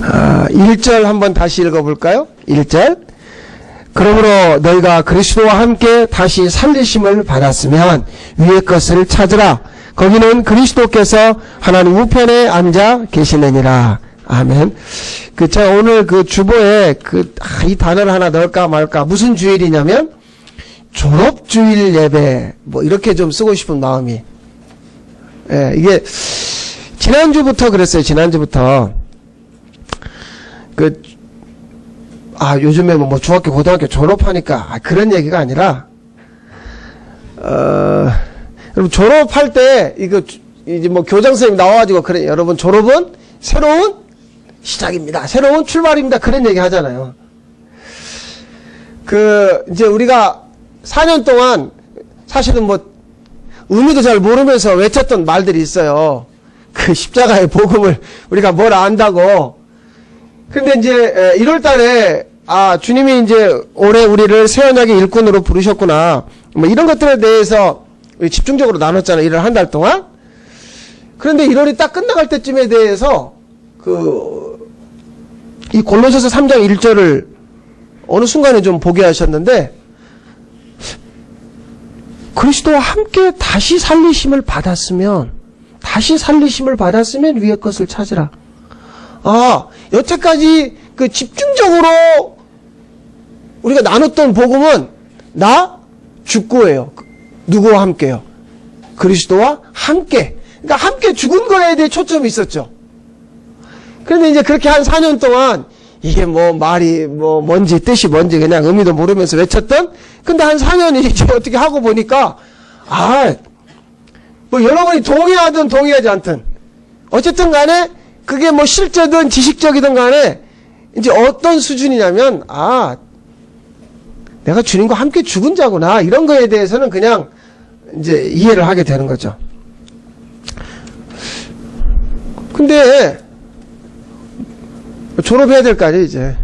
1절 한번 다시 읽어볼까요? 1절. 그러므로 너희가 그리스도와 함께 다시 살리심을 받았으면 위의 것을 찾으라. 거기는 그리스도께서 하나님 우편에 앉아 계시느니라. 아멘. 제가 오늘 주보에 이 단어를 하나 넣을까 말까. 무슨 주일이냐면 졸업주일 예배 이렇게 좀 쓰고 싶은 마음이. 예, 이게 지난주부터 그랬어요. 지난주부터 요즘에 중학교 고등학교 졸업하니까 그런 얘기가 아니라 여러분 졸업할 때 이제 교장 선생님 나와가지고 그래 여러분 졸업은 새로운 시작입니다. 새로운 출발입니다. 그런 얘기 하잖아요. 이제 우리가 4년 동안 사실은 의미도 잘 모르면서 외쳤던 말들이 있어요. 십자가의 복음을 우리가 뭘 안다고. 근데 이제 1월 달에 주님이 이제 올해 우리를 새 언약의 일꾼으로 부르셨구나. 이런 것들에 대해서 집중적으로 나눴잖아요. 1월 한 달 동안. 그런데 1월이 딱 끝나갈 때쯤에 대해서 이 골로새서 3장 1절을 어느 순간에 좀 보게 하셨는데 그리스도와 함께 다시 살리심을 받았으면 위의 것을 찾으라. 여태까지 집중적으로 우리가 나눴던 복음은 나 죽고예요. 누구와 함께요? 그리스도와 함께. 그러니까 함께 죽은 거에 대해 초점이 있었죠. 그런데 이제 그렇게 한 4년 동안 이게 말이 뭔지 뜻이 뭔지 그냥 의미도 모르면서 외쳤던. 근데 한 4년이 이제 어떻게 하고 보니까 여러분이 동의하든 동의하지 않든 어쨌든 간에 그게 실제든 지식적이든 간에 이제 어떤 수준이냐면 내가 주님과 함께 죽은 자구나 이런 거에 대해서는 그냥 이제 이해를 하게 되는 거죠. 근데 졸업해야 될 거 아니에요 이제.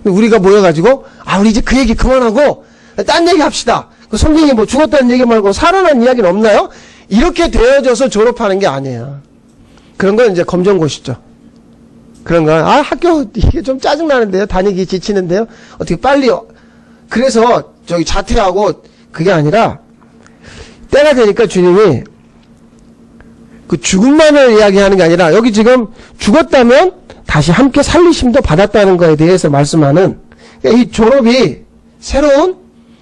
우리가 모여가지고 우리 이제 그 얘기 그만하고 딴 얘기 합시다. 성경이 죽었다는 얘기 말고 살아난 이야기는 없나요? 이렇게 되어져서 졸업하는 게 아니에요. 그런 건 이제 검정고시죠. 그런 건 학교 이게 좀 짜증나는데요. 다니기 지치는데요. 어떻게 빨리 그래서 자퇴하고 그게 아니라 때가 되니까 주님이 죽음만을 이야기하는 게 아니라 여기 지금 죽었다면 다시 함께 살리심도 받았다는 거에 대해서 말씀하는 이 졸업이 새로운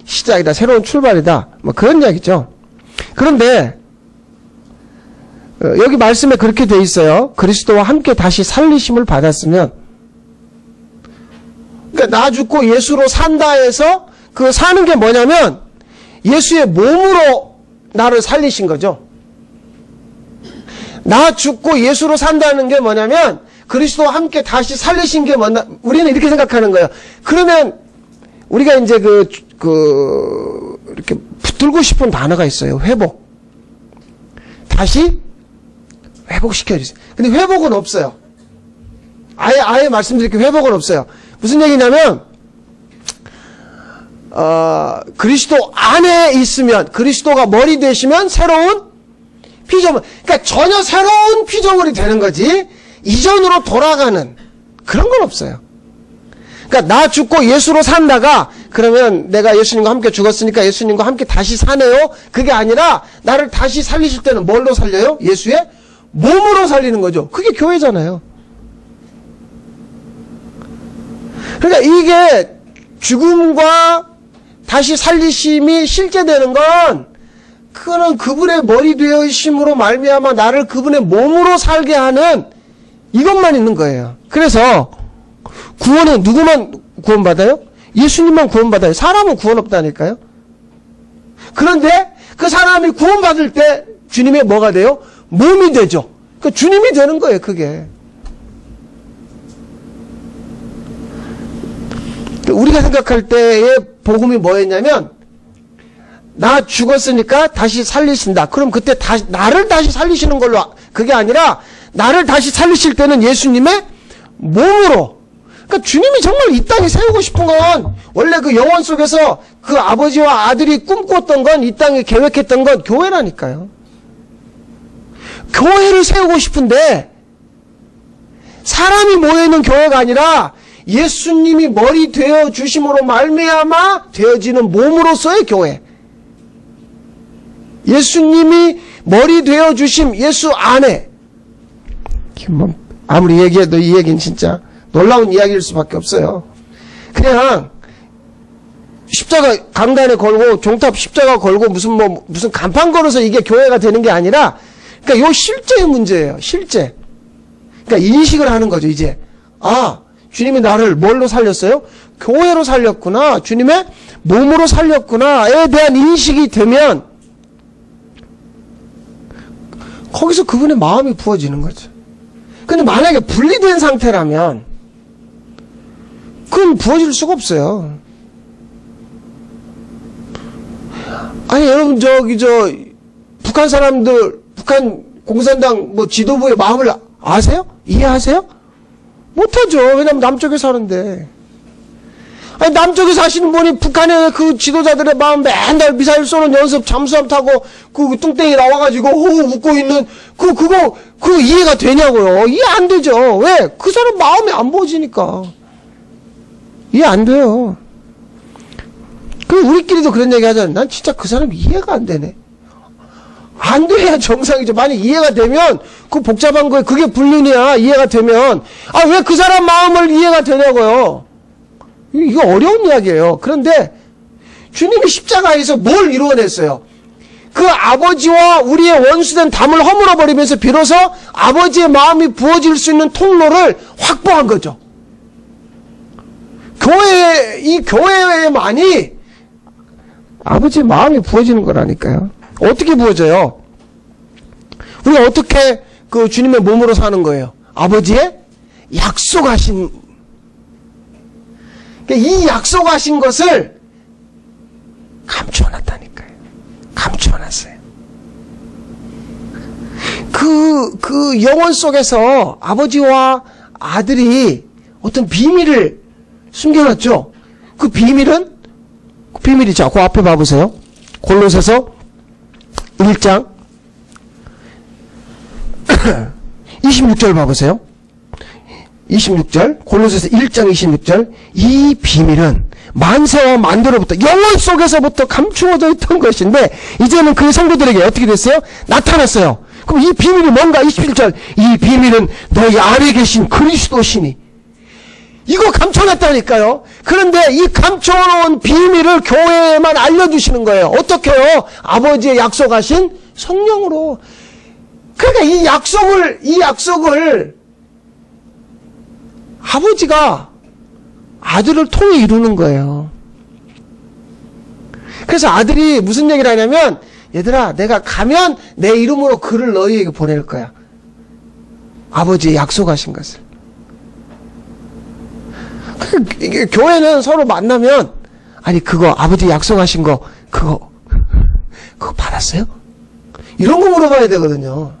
시작이다. 새로운 출발이다. 그런 이야기죠. 그런데 여기 말씀에 그렇게 돼 있어요. 그리스도와 함께 다시 살리심을 받았으면 그러니까 나 죽고 예수로 산다 해서 사는 게 뭐냐면 예수의 몸으로 나를 살리신 거죠. 나 죽고 예수로 산다는 게 뭐냐면 그리스도와 함께 다시 살리신 게 뭐냐. 우리는 이렇게 생각하는 거예요. 그러면 우리가 이제 이렇게 붙들고 싶은 단어가 있어요. 회복. 다시 회복시켜주세요. 근데 회복은 없어요. 아예 말씀드릴게요. 회복은 없어요. 무슨 얘기냐면 그리스도 안에 있으면 그리스도가 머리 되시면 새로운 피조물. 그러니까 전혀 새로운 피조물이 되는 거지 이전으로 돌아가는 그런 건 없어요. 그러니까 나 죽고 예수로 산다가 그러면 내가 예수님과 함께 죽었으니까 예수님과 함께 다시 사네요. 그게 아니라 나를 다시 살리실 때는 뭘로 살려요? 예수의 몸으로 살리는 거죠. 그게 교회잖아요. 그러니까 이게 죽음과 다시 살리심이 실제되는 건 그거는 그분의 머리 되어심으로 말미암아 나를 그분의 몸으로 살게 하는 이것만 있는 거예요. 그래서 구원은 누구만 구원받아요? 예수님만 구원받아요. 사람은 구원 없다니까요. 그런데 그 사람이 구원받을 때 주님의 뭐가 돼요? 몸이 되죠. 그러니까 주님이 되는 거예요. 그게. 우리가 생각할 때의 복음이 뭐였냐면 나 죽었으니까 다시 살리신다. 그럼 그때 나를 다시 살리시는 걸로 그게 아니라 나를 다시 살리실 때는 예수님의 몸으로. 그러니까 주님이 정말 이 땅에 세우고 싶은 건 원래 그 영원 속에서 그 아버지와 아들이 꿈꿨던 건 이 땅에 계획했던 건 교회라니까요. 교회를 세우고 싶은데 사람이 모여있는 교회가 아니라 예수님이 머리 되어 주심으로 말미암아 되어지는 몸으로서의 교회. 예수님이 머리 되어 주심 예수 안에. 아무리 얘기해도 이 얘기는 진짜 놀라운 이야기일 수밖에 없어요. 그냥 십자가 강단에 걸고 종탑 십자가 걸고 무슨 간판 걸어서 이게 교회가 되는 게 아니라, 그러니까 요 실제의 문제예요. 실제. 그러니까 인식을 하는 거죠. 이제 주님이 나를 뭘로 살렸어요? 교회로 살렸구나. 주님의 몸으로 살렸구나에 대한 인식이 되면 거기서 그분의 마음이 부어지는 거죠. 근데 만약에 분리된 상태라면 그건 부어질 수가 없어요. 아니 여러분 북한 사람들, 북한 공산당 지도부의 마음을 아세요? 이해하세요? 못하죠. 왜냐면 남쪽에 사는데. 아니 남쪽에 사시는 분이 북한의 그 지도자들의 마음 맨날 미사일 쏘는 연습 잠수함 타고 그 뚱땡이 나와가지고 웃고 있는 그거 이해가 되냐고요? 이해 안 되죠. 왜? 그 사람 마음이 안 보여지니까. 이해 안 돼요. 우리끼리도 그런 얘기 하잖아요. 난 진짜 그 사람 이해가 안 되네. 안 돼야 정상이죠. 만약 이해가 되면 그 복잡한 거에 그게 불륜이야. 이해가 되면 왜 그 사람 마음을 이해가 되냐고요. 이거 어려운 이야기예요. 그런데 주님이 십자가에서 뭘 이루어냈어요? 그 아버지와 우리의 원수된 담을 허물어 버리면서 비로소 아버지의 마음이 부어질 수 있는 통로를 확보한 거죠. 이 교회에만이 아버지의 마음이 부어지는 거라니까요. 어떻게 부어져요? 우리가 어떻게 그 주님의 몸으로 사는 거예요? 아버지의 약속하신, 이 약속하신 것을 감춰놨다니까요. 감춰놨어요. 그 영혼 속에서 아버지와 아들이 어떤 비밀을 숨겨놨죠. 그 비밀이 자, 그 앞에 봐보세요. 골로새서 1장 26절 봐보세요. 26절, 골로새서 1장 26절. 이 비밀은 만세와 만대로부터 영혼 속에서부터 감추어져 있던 것인데 이제는 그 성도들에게 어떻게 됐어요? 나타났어요. 그럼 이 비밀이 뭔가? 27절. 이 비밀은 너희 안에 계신 그리스도시니. 이거 감춰놨다니까요. 그런데 이 감춰놓은 비밀을 교회에만 알려주시는 거예요. 어떻게요? 아버지의 약속하신 성령으로. 그러니까 이 약속을 아버지가 아들을 통해 이루는 거예요. 그래서 아들이 무슨 얘기를 하냐면, 얘들아, 내가 가면 내 이름으로 글을 너희에게 보낼 거야. 아버지의 약속하신 것을. 이게 교회는 서로 만나면, 아니 그거 아버지 약속하신 거 그거 받았어요? 이런 거 물어봐야 되거든요.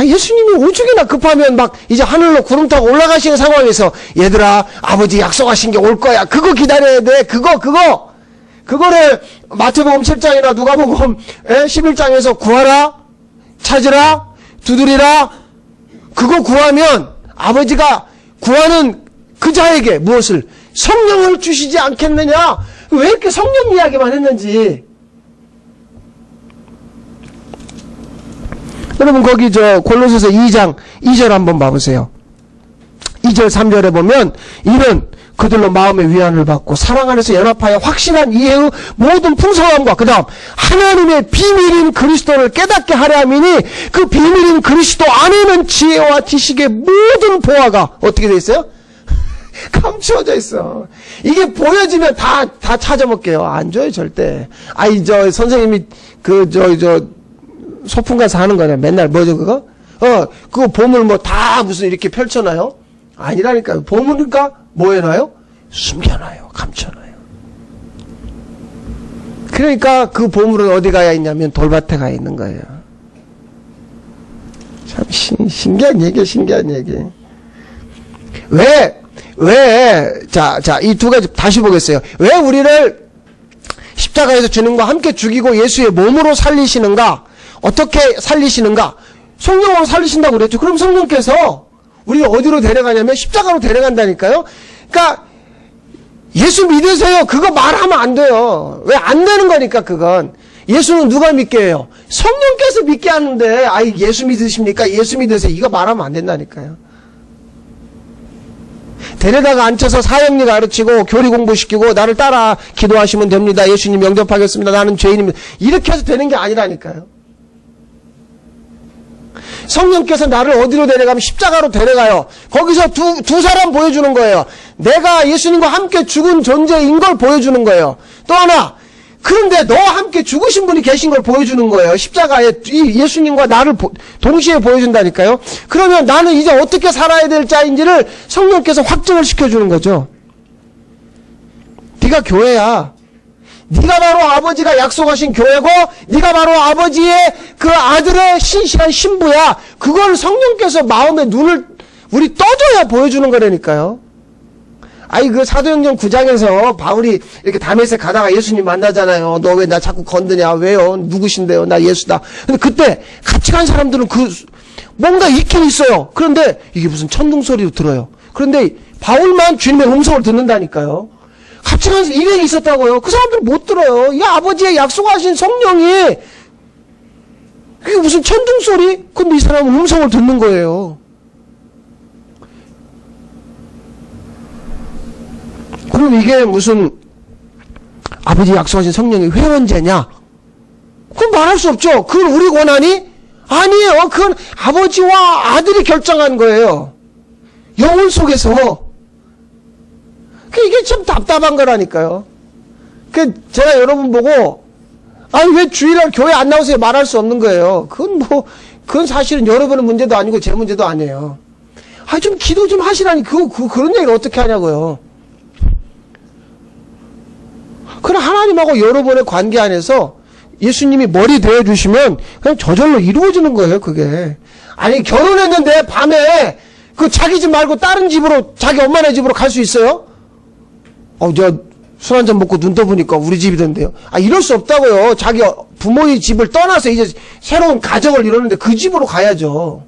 예수님이 오죽이나 급하면 막 이제 하늘로 구름 타고 올라가시는 상황에서, 얘들아, 아버지 약속하신 게 올 거야. 그거 기다려야 돼. 그거를 마태복음 7장이나 누가복음 11장에서 구하라, 찾으라, 두드리라. 그거 구하면 아버지가 구하는 그 자에게 무엇을? 성령을 주시지 않겠느냐? 왜 이렇게 성령 이야기만 했는지. 여러분 거기 골로새서 2장 2절 한번 봐보세요. 2절 3절에 보면, 이는 그들로 마음의 위안을 받고 사랑 안에서 연합하여 확신한 이해의 모든 풍성함과 그 다음 하나님의 비밀인 그리스도를 깨닫게 하려 함이니, 그 비밀인 그리스도 안에는 지혜와 지식의 모든 보화가 어떻게 돼 있어요? 감추어져 있어. 이게 보여지면 다 찾아볼게요. 안 줘요 절대. 선생님이 소풍 가서 하는 거냐. 맨날 뭐죠 그거? 그거 보물 다 무슨 이렇게 펼쳐놔요? 아니라니까요. 보물이니까 뭐 해놔요? 숨겨놔요. 감춰놔요. 그러니까 그 보물은 어디 가야 있냐면 돌밭에 가 있는 거예요. 참 신기한 얘기. 이 두 가지 다시 보겠어요. 왜 우리를 십자가에서 주님과 함께 죽이고 예수의 몸으로 살리시는가? 어떻게 살리시는가? 성령으로 살리신다고 그랬죠. 그럼 성령께서 우리를 어디로 데려가냐면 십자가로 데려간다니까요. 그러니까 예수 믿으세요. 그거 말하면 안 돼요. 왜 안 되는 거니까 그건. 예수는 누가 믿게 해요? 성령께서 믿게 하는데 아이 예수 믿으십니까? 예수 믿으세요. 이거 말하면 안 된다니까요. 데려다가 앉혀서 사형리 가르치고 교리 공부시키고 나를 따라 기도하시면 됩니다. 예수님 영접하겠습니다. 나는 죄인입니다. 이렇게 해서 되는 게 아니라니까요. 성령께서 나를 어디로 데려가면 십자가로 데려가요. 거기서 두 사람 보여주는 거예요. 내가 예수님과 함께 죽은 존재인 걸 보여주는 거예요. 또 하나, 그런데 너와 함께 죽으신 분이 계신 걸 보여주는 거예요. 십자가에 예수님과 나를 동시에 보여준다니까요. 그러면 나는 이제 어떻게 살아야 될 자인지를 성령께서 확증을 시켜주는 거죠. 네가 교회야. 네가 바로 아버지가 약속하신 교회고 네가 바로 아버지의 그 아들의 신실한 신부야. 그걸 성령께서 마음의 눈을 우리 떠줘야 보여주는 거라니까요. 아이 그 사도행전 9장에서 바울이 이렇게 다메섹 가다가 예수님 만나잖아요. 너 왜 나 자꾸 건드냐? 왜요? 누구신데요? 나 예수다. 근데 그때 같이 간 사람들은 뭔가 있긴 있어요. 그런데 이게 무슨 천둥 소리로 들어요. 그런데 바울만 주님의 음성을 듣는다니까요. 같이 가서 일행이 있었다고요. 그 사람들은 못 들어요. 이 아버지의 약속하신 성령이 그게 무슨 천둥 소리? 근데 이 사람은 음성을 듣는 거예요. 그럼 이게 무슨 아버지 약속하신 성령의 회원제냐? 그건 말할 수 없죠. 그건 우리 권한이 아니에요. 그건 아버지와 아들이 결정한 거예요. 영혼 속에서. 이게 참 답답한 거라니까요. 제가 여러분 보고, 아니, 왜 주일날 교회 안 나오세요? 말할 수 없는 거예요. 그건 사실은 여러분의 문제도 아니고 제 문제도 아니에요. 좀 기도 좀 하시라니, 그런 얘기를 어떻게 하냐고요. 그럼 하나님하고 여러분의 관계 안에서 예수님이 머리 대어주시면 그냥 저절로 이루어지는 거예요, 그게. 아니, 결혼했는데 밤에 자기 집 말고 다른 집으로, 자기 엄마네 집으로 갈 수 있어요? 술 한잔 먹고 눈 떠보니까 우리 집이던데요. 이럴 수 없다고요. 자기 부모의 집을 떠나서 이제 새로운 가정을 이루는데 그 집으로 가야죠.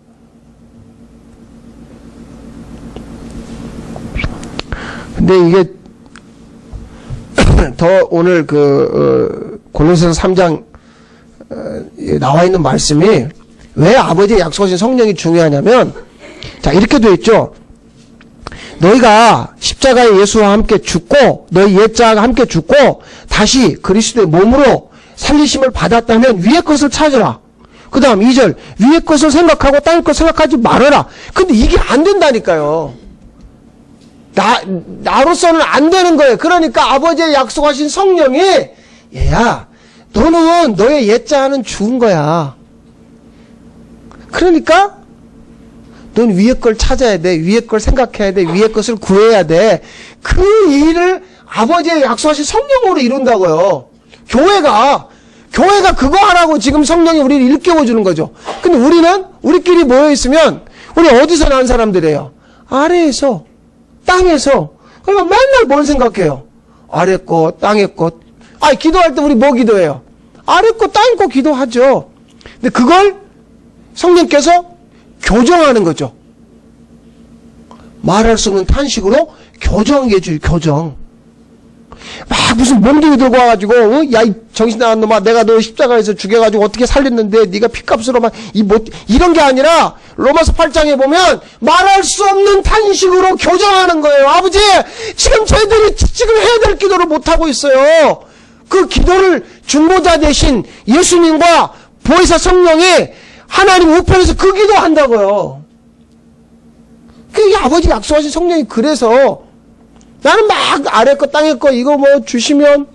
근데 이게 더 오늘 골로새서 3장 나와 있는 말씀이 왜 아버지의 약속하신 성령이 중요하냐면, 자, 이렇게 되어 있죠. 너희가 십자가에 예수와 함께 죽고 너희 옛자가 함께 죽고 다시 그리스도의 몸으로 살리심을 받았다면 위의 것을 찾으라. 그 다음 2절 위의 것을 생각하고 땅의 것 생각하지 말아라. 근데 이게 안 된다니까요. 나로서는 안 되는 거예요. 그러니까 아버지의 약속하신 성령이 얘야 너는 너의 옛자는 죽은 거야. 그러니까 넌 위의 걸 찾아야 돼. 위의 걸 생각해야 돼. 위의 것을 구해야 돼. 그 일을 아버지의 약속하신 성령으로 이룬다고요. 교회가 그거 하라고 지금 성령이 우리를 일깨워주는 거죠. 근데 우리끼리 모여있으면 우리 어디서 난 사람들이에요? 아래에서, 땅에서. 그러니까 맨날 뭘 생각해요? 아래 것, 땅의 것. 기도할 때 우리 뭐 기도해요? 아래 것, 땅의 것 기도하죠. 근데 그걸 성령께서 교정하는 거죠. 말할 수 없는 탄식으로 교정해 줘요. 교정. 막 무슨 몽둥이 들고 와가지고 야 이 정신 나간 놈아 내가 너 십자가에서 죽여가지고 어떻게 살렸는데 네가 피값으로 막 이런 게 아니라 로마서 8장에 보면 말할 수 없는 탄식으로 교정하는 거예요. 아버지 지금 저희들이 지금 해야 될 기도를 못하고 있어요. 그 기도를 중보자 대신 예수님과 보혜사 성령이 하나님 우편에서 그 기도한다고요. 그게 아버지 약속하신 성령이 그래서 나는 막 아래 거 땅에 거 이거 뭐 주시면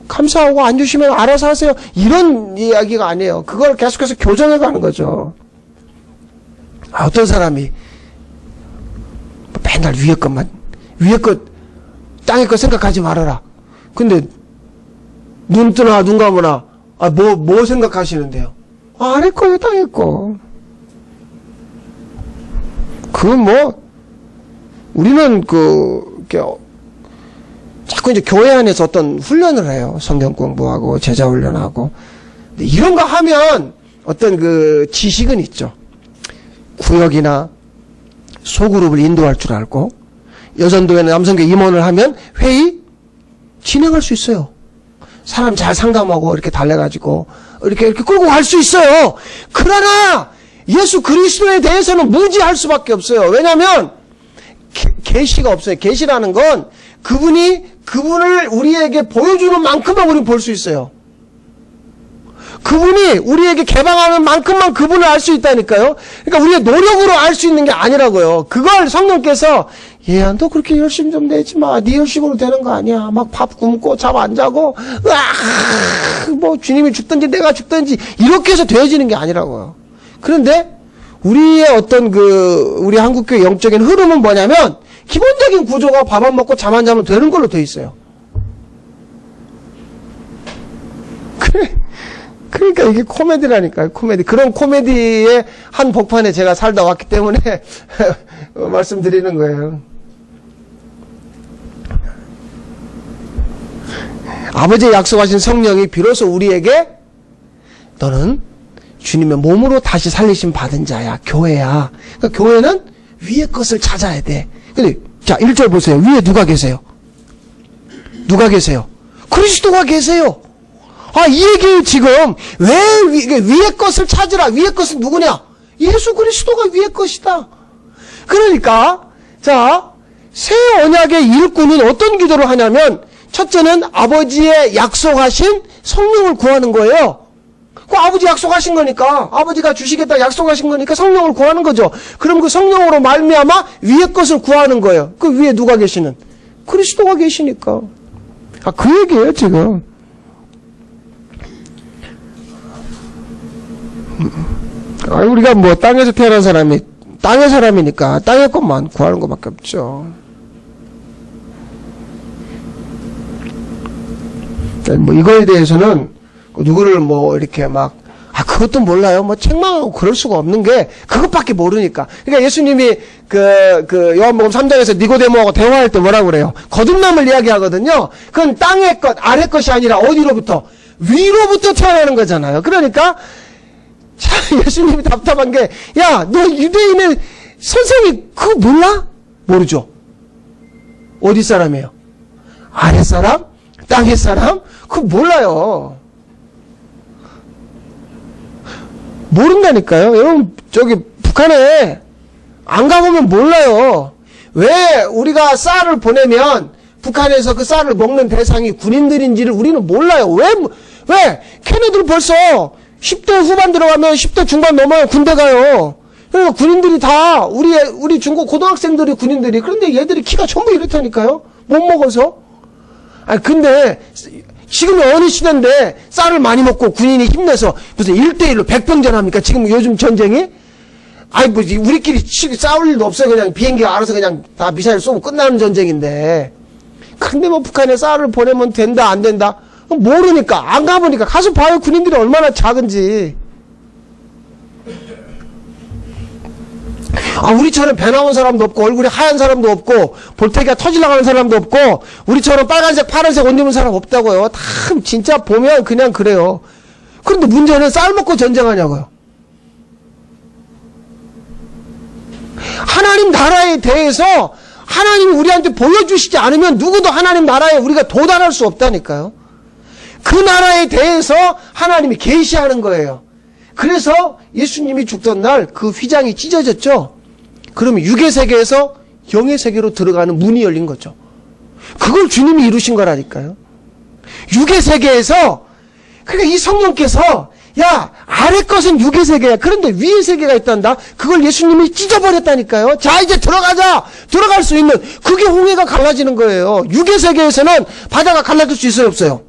감사하고 안 주시면 알아서 하세요. 이런 이야기가 아니에요. 그걸 계속해서 교정해 가는 거죠. 어떤 사람이 맨날 위에 것 땅에 거 생각하지 말아라. 근데 눈 뜨나 눈 감으나 뭐 생각하시는데요? 아래 거요, 땅에 거. 그건 우리는 자꾸 이제 교회 안에서 어떤 훈련을 해요. 성경 공부하고, 제자 훈련하고. 근데 이런 거 하면 어떤 지식은 있죠. 구역이나 소그룹을 인도할 줄 알고, 여전도회는 남성교 임원을 하면 회의 진행할 수 있어요. 사람 잘 상담하고 이렇게 달래가지고 이렇게 끌고 갈 수 있어요. 그러나 예수 그리스도에 대해서는 무지할 수밖에 없어요. 왜냐하면 계시가 없어요. 계시라는 건 그분을 우리에게 보여주는 만큼만 우리는 볼 수 있어요. 그분이 우리에게 개방하는 만큼만 그분을 알 수 있다니까요. 그러니까 우리의 노력으로 알 수 있는 게 아니라고요. 그걸 성령께서 얘야 너 그렇게 열심히 좀 내지 마. 네 열심으로 되는 거 아니야. 막 밥 굶고 잠 안 자고 뭐 주님이 죽든지 내가 죽든지 이렇게 해서 되어지는 게 아니라고요. 그런데 우리의 어떤 우리 한국교회 영적인 흐름은 뭐냐면 기본적인 구조가 밥 안 먹고 잠 안 자면 되는 걸로 돼 있어요. 그러니까 이게 코미디라니까요. 코미디. 그런 코미디의 한 복판에 제가 살다 왔기 때문에 말씀드리는 거예요. 아버지의 약속하신 성령이 비로소 우리에게 너는 주님의 몸으로 다시 살리심 받은 자야. 교회야. 그러니까 교회는 위의 것을 찾아야 돼. 근데 자 1절 보세요. 위에 누가 계세요? 누가 계세요? 그리스도가 계세요. 이 얘기예요, 지금. 왜 위의 것을 찾으라. 위의 것은 누구냐? 예수 그리스도가 위의 것이다. 그러니까, 자, 새 언약의 일꾼은 어떤 기도를 하냐면, 첫째는 아버지의 약속하신 성령을 구하는 거예요. 그 아버지 약속하신 거니까, 아버지가 주시겠다 약속하신 거니까 성령을 구하는 거죠. 그럼 그 성령으로 말미암아 위의 것을 구하는 거예요. 그 위에 누가 계시는? 그리스도가 계시니까. 그 얘기예요, 지금. 우리가 뭐 땅에서 태어난 사람이 땅의 사람이니까 땅의 것만 구하는 것밖에 없죠. 뭐 이거에 대해서는 누구를 뭐 이렇게 막 그것도 몰라요. 뭐 책망하고 그럴 수가 없는 게 그것밖에 모르니까. 그러니까 예수님이 요한복음 3장에서 니고데모하고 대화할 때 뭐라고 그래요? 거듭남을 이야기하거든요. 그건 땅의 것, 아래 것이 아니라 어디로부터? 위로부터 태어나는 거잖아요. 그러니까 참 예수님이 답답한 게, 야, 너 유대인의 선생이 그거 몰라? 모르죠. 어디 사람이에요? 아래 사람? 땅의 사람? 그거 몰라요. 모른다니까요. 여러분, 저기 북한에 안 가보면 몰라요. 왜 우리가 쌀을 보내면 북한에서 그 쌀을 먹는 대상이 군인들인지를 우리는 몰라요. 왜? 걔네들 벌써 10대 후반 들어가면 10대 중반 넘어요. 군대 가요. 그러니까 군인들이 다 우리 중국 고등학생들이 군인들이. 그런데 얘들이 키가 전부 이렇다니까요. 못 먹어서. 근데 지금이 어느 시대인데 쌀을 많이 먹고 군인이 힘내서 무슨 1대1로 백병전 합니까? 지금 요즘 전쟁이? 뭐 우리끼리 싸울 일도 없어요. 그냥 비행기가 알아서 그냥 다 미사일 쏘고 끝나는 전쟁인데. 근데 뭐 북한에 쌀을 보내면 된다 안 된다? 모르니까, 안 가보니까. 가서 봐요. 군인들이 얼마나 작은지. 우리처럼 배 나온 사람도 없고 얼굴이 하얀 사람도 없고 볼태기가 터질라 가는 사람도 없고 우리처럼 빨간색 파란색 옷 입은 사람 없다고요. 다 진짜 보면 그냥 그래요. 그런데 문제는 쌀 먹고 전쟁하냐고요. 하나님 나라에 대해서 하나님이 우리한테 보여주시지 않으면 누구도 하나님 나라에 우리가 도달할 수 없다니까요. 그 나라에 대해서 하나님이 계시하는 거예요. 그래서 예수님이 죽던 날 그 휘장이 찢어졌죠. 그러면 육의 세계에서 영의 세계로 들어가는 문이 열린 거죠. 그걸 주님이 이루신 거라니까요. 육의 세계에서, 그러니까 이 성령께서, 야, 아래 것은 육의 세계야. 그런데 위의 세계가 있단다. 그걸 예수님이 찢어버렸다니까요. 자, 이제 들어가자. 들어갈 수 있는, 그게 홍해가 갈라지는 거예요. 육의 세계에서는 바다가 갈라질 수 있어요, 없어요?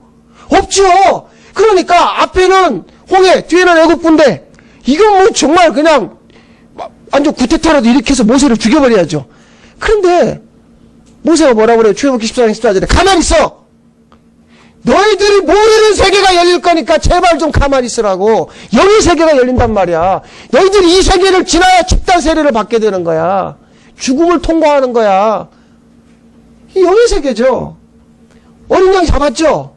없죠. 그러니까 앞에는 홍해, 뒤에는 애국군대. 이건 뭐 정말 그냥 완전 구테타라도 이렇게 해서 모세를 죽여버려야죠. 그런데 모세가 뭐라고 그래요? 출애굽기 14장 14절에 가만히 있어. 너희들이 모르는 세계가 열릴 거니까 제발 좀 가만히 있으라고. 영의 세계가 열린단 말이야. 너희들이 이 세계를 지나야 집단 세례를 받게 되는 거야. 죽음을 통과하는 거야. 이 영의 세계죠. 어린 양 잡았죠?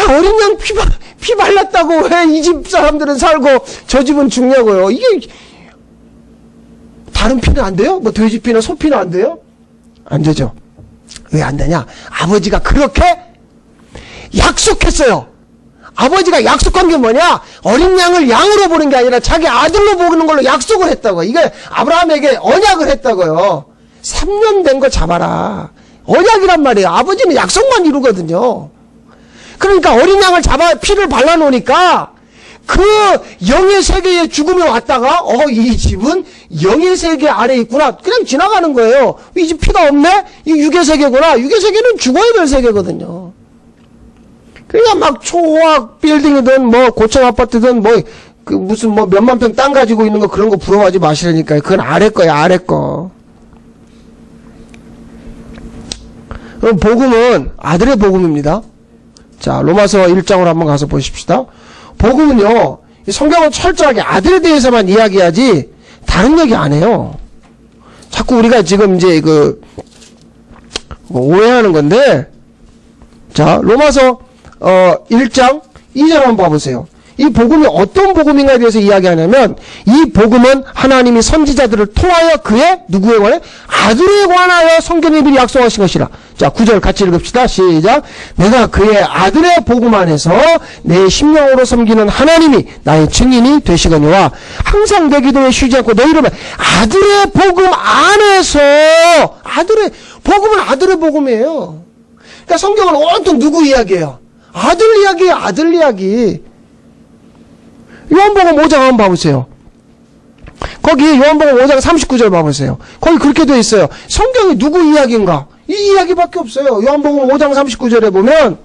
어린 양 피 발랐다고 왜 이 집 사람들은 살고 저 집은 죽냐고요. 이게 다른 피는 안 돼요? 뭐 돼지 피나 소 피는 안 돼요? 안 되죠. 왜 안 되냐? 아버지가 그렇게 약속했어요. 아버지가 약속한 게 뭐냐? 어린 양을 양으로 보는 게 아니라 자기 아들로 보는 걸로 약속을 했다고. 이게 아브라함에게 언약을 했다고요. 3년 된 거 잡아라. 언약이란 말이에요. 아버지는 약속만 이루거든요. 그러니까 어린 양을 잡아 피를 발라놓으니까 그 영의 세계에 죽음이 왔다가 이 집은 영의 세계 아래 있구나. 그냥 지나가는 거예요. 이 집 피가 없네? 이 육의 세계구나. 육의 세계는 죽어야 될 세계거든요. 그러니까 막 초호화 빌딩이든 뭐 고층 아파트든 뭐 그 무슨 뭐 몇만 평 땅 가지고 있는 거 그런 거 부러워하지 마시라니까요. 그건 아래 거야, 아래 거. 그럼 복음은 아들의 복음입니다. 자, 로마서 1장으로 한번 가서 보십시다. 복음은요, 성경은 철저하게 아들에 대해서만 이야기하지 다른 얘기 안 해요. 자꾸 우리가 지금 이제 오해하는 건데, 자, 로마서 1장 2절 한번 봐보세요. 이 복음이 어떤 복음인가에 대해서 이야기하냐면, 이 복음은 하나님이 선지자들을 통하여 그의 누구에 관해? 아들에 관하여 성경이 미리 약속하신 것이라. 자, 9절 같이 읽읍시다. 시작. 내가 그의 아들의 복음 안에서 내 심령으로 섬기는 하나님이 나의 증인이 되시거니와 항상 내 기도에 쉬지 않고 내 이름을 아들의 복음 안에서 복음은 아들의 복음이에요. 그러니까 성경은 온통 누구 이야기예요? 아들 이야기예요. 아들 이야기. 요한복음 5장 한번 봐보세요. 거기 요한복음 5장 39절 봐보세요. 거기 그렇게 되어 있어요. 성경이 누구 이야기인가? 이 이야기밖에 없어요. 요한복음 5장 39절에 보면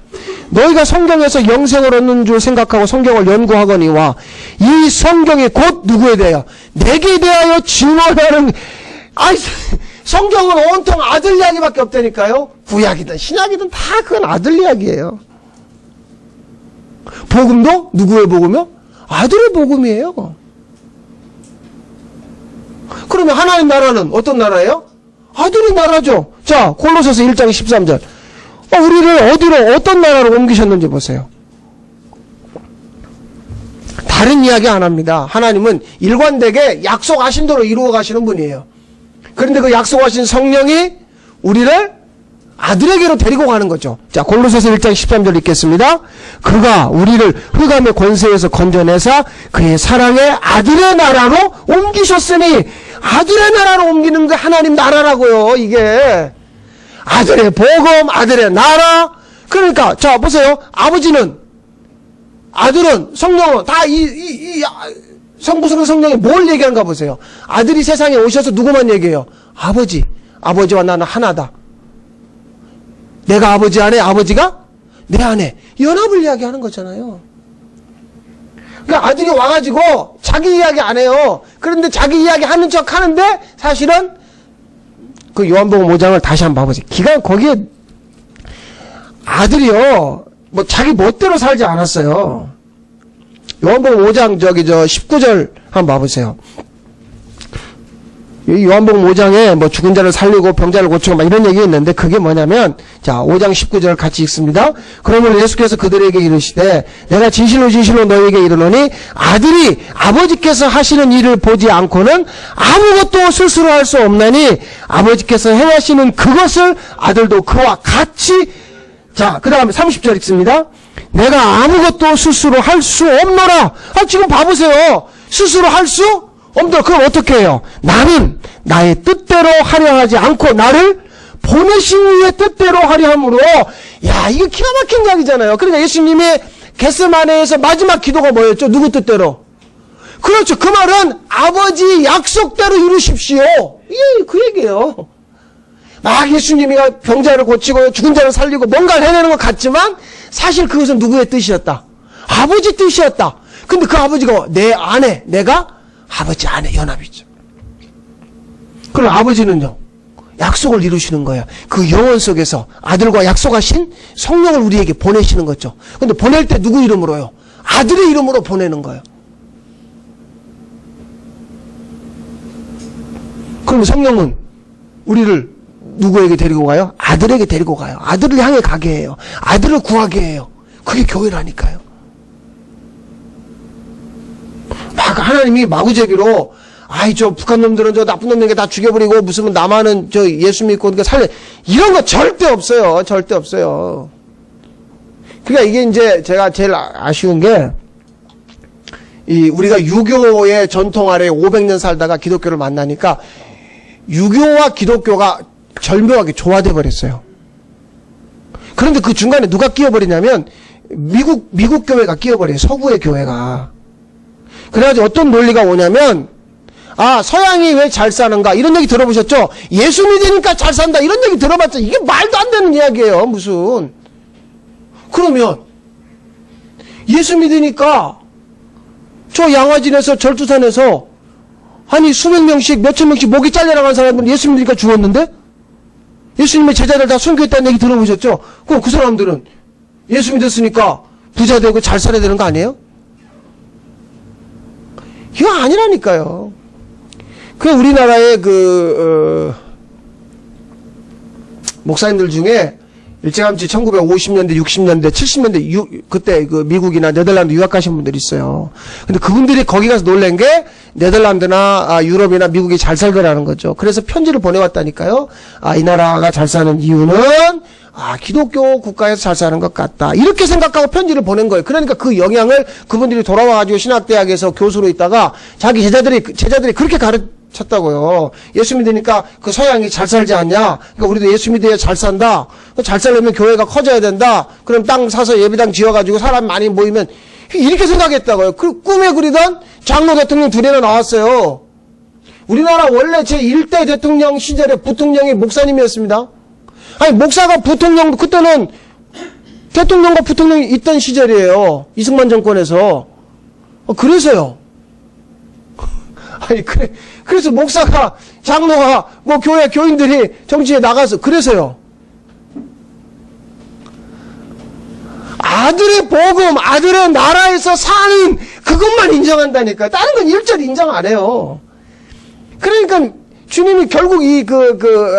너희가 성경에서 영생을 얻는 줄 생각하고 성경을 연구하거니와 이 성경이 곧 누구에 대하여? 내게 대하여 증언하는 성경은 온통 아들 이야기밖에 없다니까요. 구약이든 신약이든 다 그건 아들 이야기예요. 복음도 누구의 복음이요? 아들의 복음이에요. 그러면 하나님 나라는 어떤 나라예요? 아들의 나라죠. 자, 골로새서 1장 13절. 우리를 어디로 어떤 나라로 옮기셨는지 보세요. 다른 이야기 안 합니다. 하나님은 일관되게 약속하신 대로 이루어 가시는 분이에요. 그런데 그 약속하신 성령이 우리를 아들에게로 데리고 가는 거죠. 자, 골로새서 1장 13절 읽겠습니다. 그가 우리를 흑암의 권세에서 건져내사 그의 사랑의 아들의 나라로 옮기셨으니 아들의 나라로 옮기는 게 하나님 나라라고요. 이게 아들의 복음, 아들의 나라. 그러니까 자 보세요. 아버지는, 아들은, 성령은 다 성부성령 성령이 뭘 얘기하는가 보세요. 아들이 세상에 오셔서 누구만 얘기해요? 아버지와 나는 하나다. 내가 아버지 안에, 아버지가 내 안에 연합을 이야기하는 거잖아요. 그러니까 아들이 와가지고 자기 이야기 안 해요. 그런데 자기 이야기 하는 척 하는데 사실은 그 요한복음 5장을 다시 한번 봐보세요. 거기에 아들이요, 뭐 자기 멋대로 살지 않았어요. 요한복음 5장 19절 한번 봐보세요. 요한복음 5장에 뭐 죽은 자를 살리고 병자를 고치고 막 이런 얘기 있는데 그게 뭐냐면, 자, 5장 19절 같이 읽습니다. 그러면 예수께서 그들에게 이르시되 내가 진실로 진실로 너희에게 이르노니 아들이 아버지께서 하시는 일을 보지 않고는 아무것도 스스로 할 수 없나니 아버지께서 행하시는 그것을 아들도 그와 같이. 자, 그 다음에 30절 읽습니다. 내가 아무것도 스스로 할 수 없노라. 지금 봐보세요. 스스로 할 수 없노라. 그럼 어떻게 해요? 나는 나의 뜻대로 하려 하지 않고 나를 보내신 이의 뜻대로 하려 함으로. 야, 이거 기가 막힌 이야기잖아요. 그러니까 예수님이 겟세마네에서 마지막 기도가 뭐였죠? 누구 뜻대로? 그렇죠. 그 말은 아버지 약속대로 이루십시오. 이게 그 얘기예요. 막 예수님이 병자를 고치고 죽은 자를 살리고 뭔가를 해내는 것 같지만 사실 그것은 누구의 뜻이었다? 아버지 뜻이었다. 근데 그 아버지가 내 안에, 내가 아버지 안에 연합이죠. 그럼 아버지는요, 약속을 이루시는 거예요. 그 영혼 속에서 아들과 약속하신 성령을 우리에게 보내시는 거죠. 근데 보낼 때 누구 이름으로요? 아들의 이름으로 보내는 거예요. 그럼 성령은 우리를 누구에게 데리고 가요? 아들에게 데리고 가요. 아들을 향해 가게 해요. 아들을 구하게 해요. 그게 교회라니까요. 막 하나님이 마구제비로 아이, 저 북한 놈들은 저 나쁜 놈들에게 다 죽여버리고 무슨 남한은 저 예수 믿고 그러니까 살래. 이런 거 절대 없어요. 절대 없어요. 그러니까 이게 이제 제가 제일 아쉬운 게, 우리가 유교의 전통 아래 500년 살다가 기독교를 만나니까 유교와 기독교가 절묘하게 조화돼 버렸어요. 그런데 그 중간에 누가 끼어버리냐면 미국 교회가 끼어버려요. 서구의 교회가. 그래가지고 어떤 논리가 오냐면, 아, 서양이 왜 잘 사는가 이런 얘기 들어보셨죠? 예수 믿으니까 잘 산다 이런 얘기 들어봤죠? 이게 말도 안 되는 이야기예요. 무슨. 그러면 예수 믿으니까 저 양화진에서 절두산에서 아니 수백 명씩 몇천 명씩 목이 잘려나간 사람들은 예수 믿으니까 죽었는데 예수님의 제자들 다 순교했다는 얘기 들어보셨죠? 그럼 그 사람들은 예수 믿었으니까 부자 되고 잘 살아야 되는 거 아니에요? 이거 아니라니까요. 그 우리나라의 목사님들 중에 일제감치 1950년대, 60년대, 70년대 그때 그 미국이나 네덜란드 유학하신 분들이 있어요. 근데 그분들이 거기 가서 놀란 게 네덜란드나 유럽이나 미국이 잘 살더라는 거죠. 그래서 편지를 보내왔다니까요. 이 나라가 잘 사는 이유는 기독교 국가에서 잘 사는 것 같다. 이렇게 생각하고 편지를 보낸 거예요. 그러니까 그 영향을 그분들이 돌아와가지고 신학대학에서 교수로 있다가 자기 제자들이 그렇게 가르쳤다고요. 예수 믿으니까 그 서양이 잘 살지 않냐? 그러니까 우리도 예수 믿어야 잘 산다. 잘 살려면 교회가 커져야 된다. 그럼 땅 사서 예배당 지어가지고 사람 많이 모이면 이렇게 생각했다고요. 그 꿈에 그리던 장로 대통령 둘이나 나왔어요. 우리나라 원래 제1대 대통령 시절에 부통령이 목사님이었습니다. 아니, 목사가 부통령, 그때는 대통령과 부통령이 있던 시절이에요. 이승만 정권에서. 그래서요. 아니, 그래서 목사가, 장로가, 교회 교인들이 정치에 나가서, 그래서요. 아들의 복음, 아들의 나라에서 사는 그것만 인정한다니까. 다른 건 일절 인정 안 해요. 그러니까 주님이 결국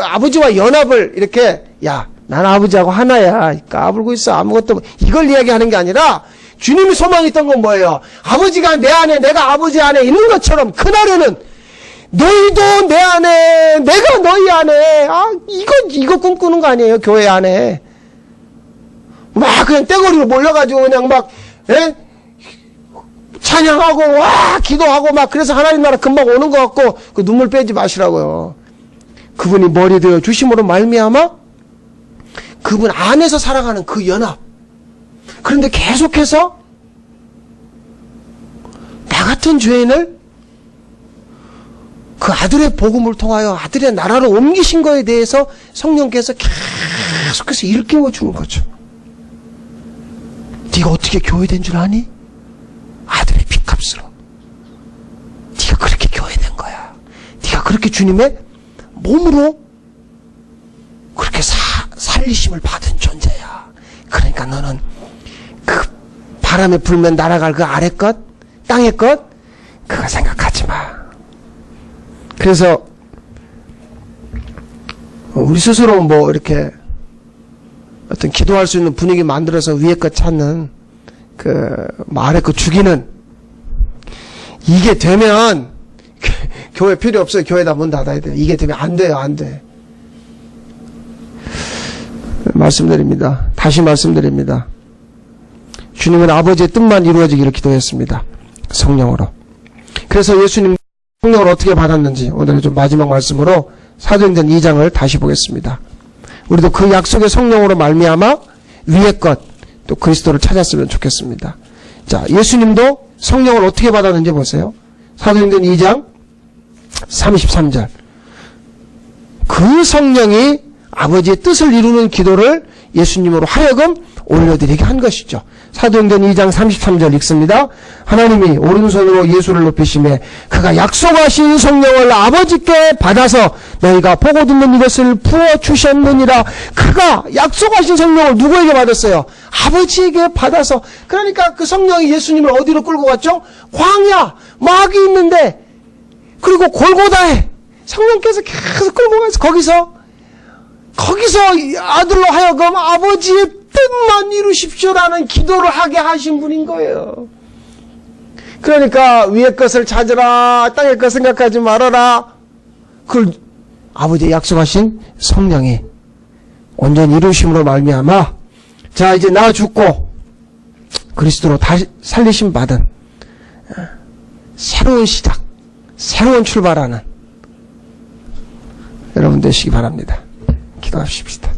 아버지와 연합을 이렇게, 야, 난 아버지하고 하나야. 까불고 있어. 아무것도, 이걸 이야기하는 게 아니라, 주님이 소망이 있던 건 뭐예요? 아버지가 내 안에, 내가 아버지 안에 있는 것처럼, 그날에는, 너희도 내 안에, 내가 너희 안에, 이거 꿈꾸는 거 아니에요? 교회 안에. 막 그냥 떼거리로 몰려가지고 그냥 막, 찬양하고, 기도하고 막, 그래서 하나님 나라 금방 오는 것 같고, 그 눈물 빼지 마시라고요. 그분이 머리 되어 주심으로 말미암아 그분 안에서 살아가는 그 연합. 그런데 계속해서 나 같은 죄인을 그 아들의 복음을 통하여 아들의 나라로 옮기신 거에 대해서 성령께서 계속해서 일깨워 주는 거죠. 네가 어떻게 교회된 줄 아니? 아들의 핏값으로. 네가 그렇게 교회된 거야. 네가 그렇게 주님의 몸으로 그렇게 살리심을 받은 존재야. 그러니까 너는 그 바람에 불면 날아갈 그 아래 것, 땅의 것, 그거 생각하지 마. 그래서 우리 스스로 이렇게 어떤 기도할 수 있는 분위기 만들어서 위에 것 찾는 아래 것 죽이는, 이게 되면 교회 필요 없어요. 교회다 문 닫아야 돼요. 이게 되면 안 돼요. 안 돼. 말씀드립니다. 다시 말씀드립니다. 주님은 아버지의 뜻만 이루어지기를 기도했습니다. 성령으로. 그래서 예수님 성령을 어떻게 받았는지 오늘 좀 마지막 말씀으로 사도행전 2장을 다시 보겠습니다. 우리도 그 약속의 성령으로 말미암아 위의 것, 또 그리스도를 찾았으면 좋겠습니다. 자, 예수님도 성령을 어떻게 받았는지 보세요. 사도행전 2장 33절. 그 성령이 아버지의 뜻을 이루는 기도를 예수님으로 하여금 올려드리게 한 것이죠. 사도행전 2장 33절 읽습니다. 하나님이 오른손으로 예수를 높이시매 그가 약속하신 성령을 아버지께 받아서 너희가 보고 듣는 이것을 부어주셨느니라. 그가 약속하신 성령을 누구에게 받았어요? 아버지에게 받아서. 그러니까 그 성령이 예수님을 어디로 끌고 갔죠? 광야, 마귀 있는데, 그리고 골고다에 성령께서 계속 끌고 가서 거기서 아들로 하여금 아버지의 뜻만 이루십시오라는 기도를 하게 하신 분인 거예요. 그러니까 위의 것을 찾으라, 땅의 것 생각하지 말아라. 그걸 아버지 약속하신 성령이 온전히 이루심으로 말미암아 자 이제 나 죽고 그리스도로 다시 살리심 받은 새로운 시작, 새로운 출발하는 여러분 되시기 바랍니다. 기도하십시다.